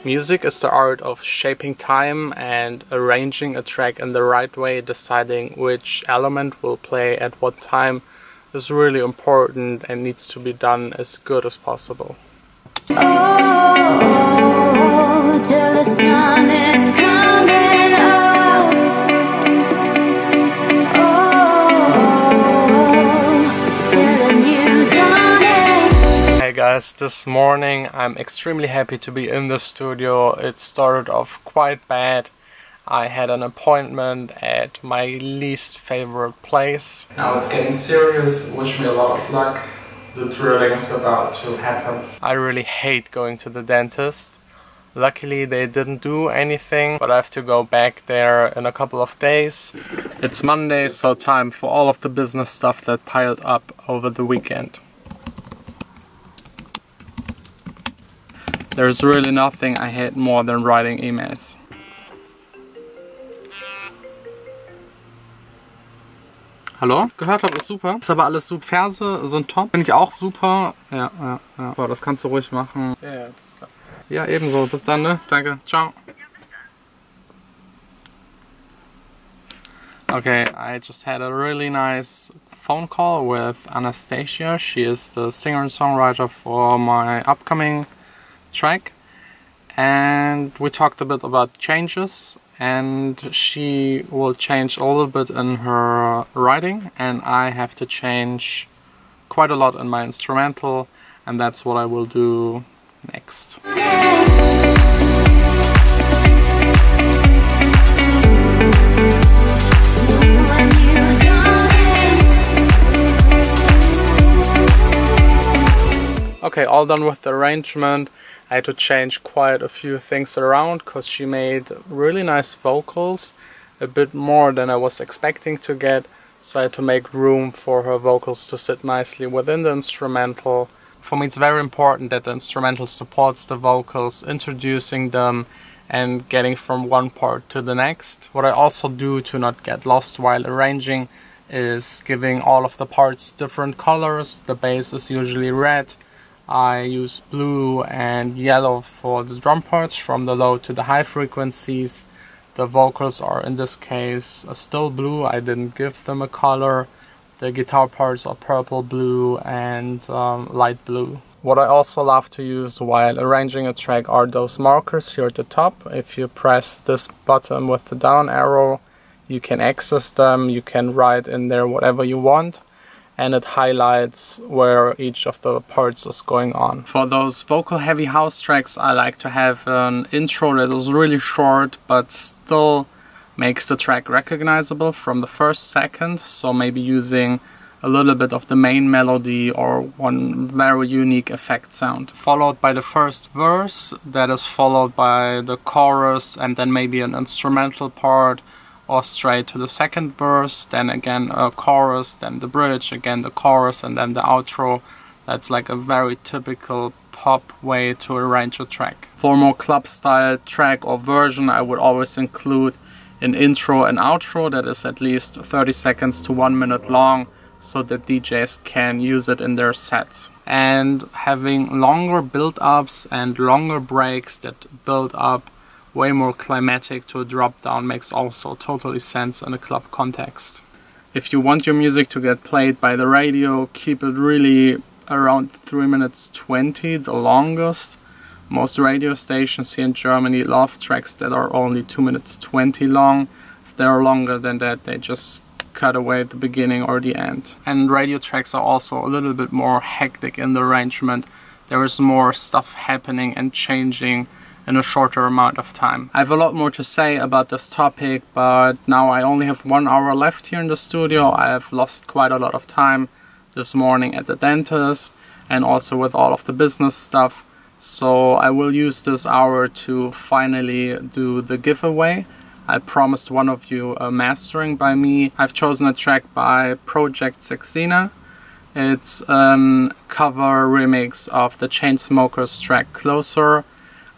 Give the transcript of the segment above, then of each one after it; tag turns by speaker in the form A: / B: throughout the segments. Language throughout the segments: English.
A: Music is the art of shaping time and arranging a track in the right way. Deciding which element will play at what time is really important and needs to be done as good as possible.
B: Oh, till the sun is coming up. Oh, till a new dawning.
A: Hey guys, this morning I'm extremely happy to be in the studio. It started off quite bad. I had an appointment at my least favorite place. Now it's getting serious. Wish me a lot of luck. The drilling is about to happen. I really hate going to the dentist. Luckily they didn't do anything, but I have to go back there in a couple of days. It's Monday, so time for all of the business stuff that piled up over the weekend. There's really nothing I hate more than writing emails. Hallo? Gehört habe, ist super. Ist aber alles super. Verse sind top. Finde ich auch super. Ja. So, das kannst du ruhig machen. Ja, das ist klar. Ja, ebenso. Bis dann, ne? Danke. Ciao. Okay, I just had a really nice phone call with Anastasia. She is the singer and songwriter for my upcoming track. And we talked a bit about changes. And she will change a little bit in her writing, and I have to change quite a lot in my instrumental, and that's what I will do next. Okay, all done with the arrangement. I had to change quite a few things around because she made really nice vocals, a bit more than I was expecting to get, so I had to make room for her vocals to sit nicely within the instrumental. For me it's very important that the instrumental supports the vocals, introducing them and getting from one part to the next. What I also do to not get lost while arranging is giving all of the parts different colors. The bass is usually red. I use blue and yellow for the drum parts from the low to the high frequencies. The vocals are in this case still blue, I didn't give them a color. The guitar parts are purple, blue and light blue. What I also love to use while arranging a track are those markers here at the top. If you press this button with the down arrow, you can access them, you can write in there whatever you want. And it highlights where each of the parts is going on. For those vocal heavy house tracks, I like to have an intro that is really short but still makes the track recognizable from the first second, so maybe using a little bit of the main melody or one very unique effect sound. Followed by the first verse, that is followed by the chorus and then maybe an instrumental part, or straight to the second verse, then again a chorus, then the bridge, again the chorus, and then the outro. That's like a very typical pop way to arrange a track. For a more club style track or version, I would always include an intro and outro that is at least 30 seconds to 1 minute long, so that DJs can use it in their sets. And having longer build-ups and longer breaks that build up way more climatic to a drop down makes also totally sense in a club context. If you want your music to get played by the radio, keep it really around 3 minutes 20, the longest. Most radio stations here in Germany love tracks that are only 2 minutes 20 long. If they're longer than that, they just cut away the beginning or the end. And radio tracks are also a little bit more hectic in the arrangement. There is more stuff happening and changing in a shorter amount of time. I have a lot more to say about this topic, but now I only have 1 hour left here in the studio. I have lost quite a lot of time this morning at the dentist and also with all of the business stuff. So I will use this hour to finally do the giveaway. I promised one of you a mastering by me. I've chosen a track by Project Sexina. It's a cover remix of the Chainsmokers track Closer.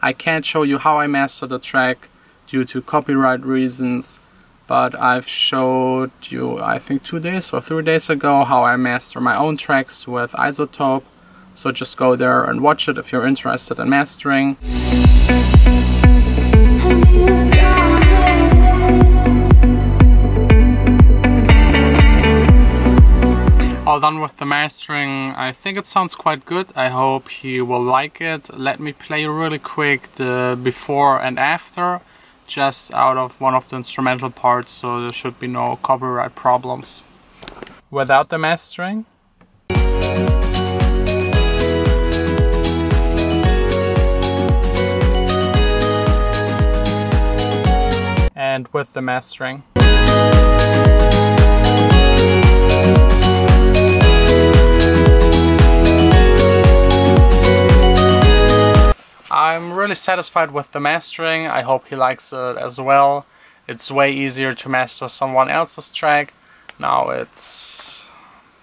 A: I can't show you how I mastered the track due to copyright reasons, but I've showed you, I think 2 days or 3 days ago, how I master my own tracks with Isotope, So just go there and watch it if you're interested in mastering. All done with the mastering. I think it sounds quite good. I hope he will like it. Let me play really quick the before and after, just out of one of the instrumental parts, so there should be no copyright problems. Without the mastering. And with the mastering. I'm really satisfied with the mastering. I hope he likes it as well. It's way easier to master someone else's track. Now it's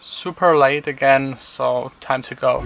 A: super late again, so time to go.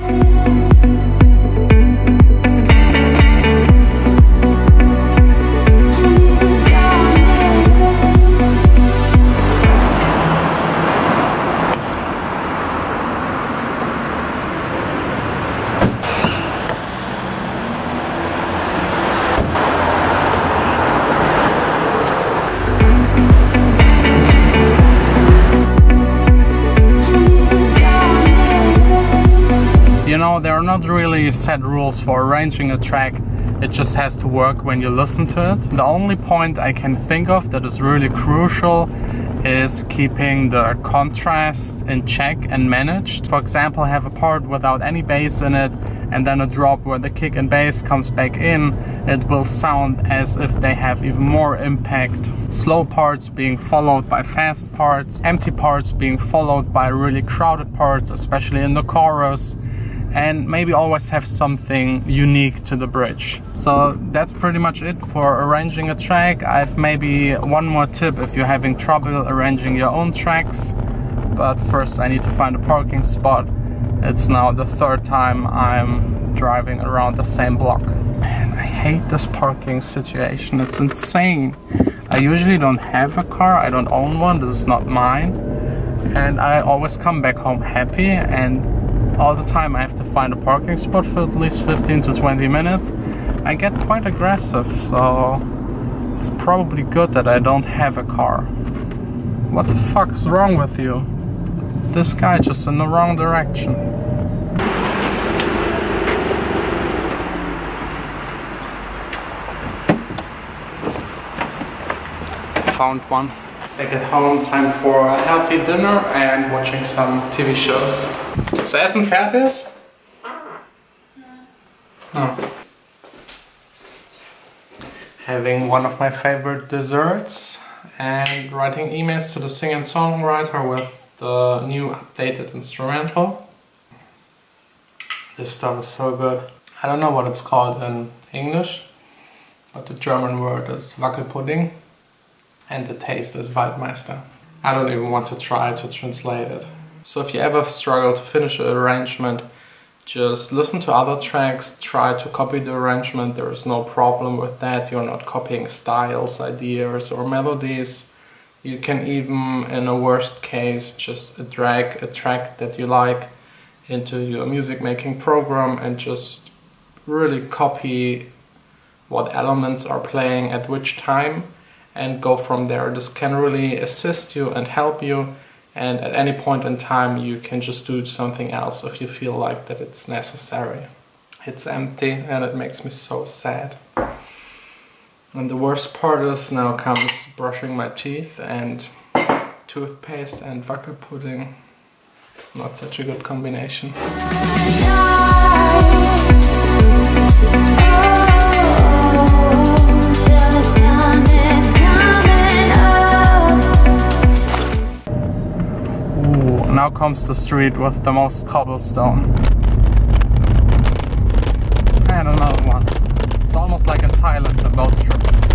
A: You know, there are not really set rules for arranging a track. It just has to work when you listen to it. The only point I can think of that is really crucial is keeping the contrast in check and managed. For example, have a part without any bass in it and then a drop where the kick and bass comes back in. It will sound as if they have even more impact. Slow parts being followed by fast parts, empty parts being followed by really crowded parts, especially in the chorus. And maybe always have something unique to the bridge. So that's pretty much it for arranging a track. I've maybe one more tip if you're having trouble arranging your own tracks. But first I need to find a parking spot. It's now the third time I'm driving around the same block. Man, I hate this parking situation. It's insane. I usually don't have a car. I don't own one. This is not mine. And I always come back home happy, and all the time I have to find a parking spot for at least 15 to 20 minutes. I get quite aggressive, so it's probably good that I don't have a car. What the fuck is wrong with you? This guy just in the wrong direction. Found one. Back at home, time for a healthy dinner and watching some TV shows. Ist Essen fertig? Oh. Having one of my favorite desserts and writing emails to the singer-songwriter with the new updated instrumental. This stuff is so good. I don't know what it's called in English, but the German word is Wackelpudding. And the taste is Waldmeister. I don't even want to try to translate it. So if you ever struggle to finish an arrangement, just listen to other tracks, try to copy the arrangement. There is no problem with that. You're not copying styles, ideas or melodies. You can even, in a worst case, just drag a track that you like into your music making program and just really copy what elements are playing at which time and go from there. This can really assist you and help you, and at any point in time you can just do something else if you feel like that it's necessary. It's empty and it makes me so sad. And the worst part is now comes brushing my teeth and toothpaste and Wackelpudding. Not such a good combination. Now comes the street with the most cobblestone. And another one. It's almost like in Thailand, the boat trip.